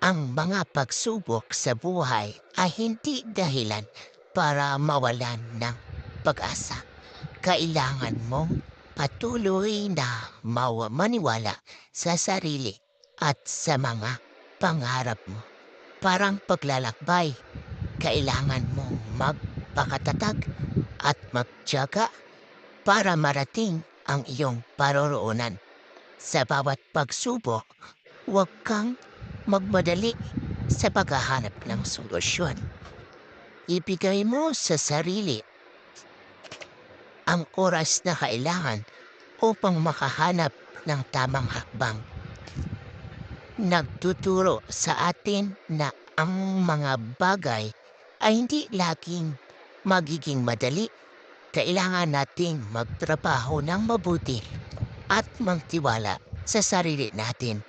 Ang mga pagsubok sa buhay ay hindi dahilan para mawalan ng pag-asa. Kailangan mong patuloy na maniwala sa sarili at sa mga pangarap mo. Parang paglalakbay, kailangan mong magpakatatag at magtiyaga para marating ang iyong paroroonan. Sa bawat pagsubok, huwag kang magmadali sa paghahanap ng solusyon. Ibigay mo sa sarili ang oras na kailangan upang makahanap ng tamang hakbang. Nagtuturo sa atin na ang mga bagay ay hindi laging magiging madali. Kailangan nating magtrabaho ng mabuti at magtiwala sa sarili natin.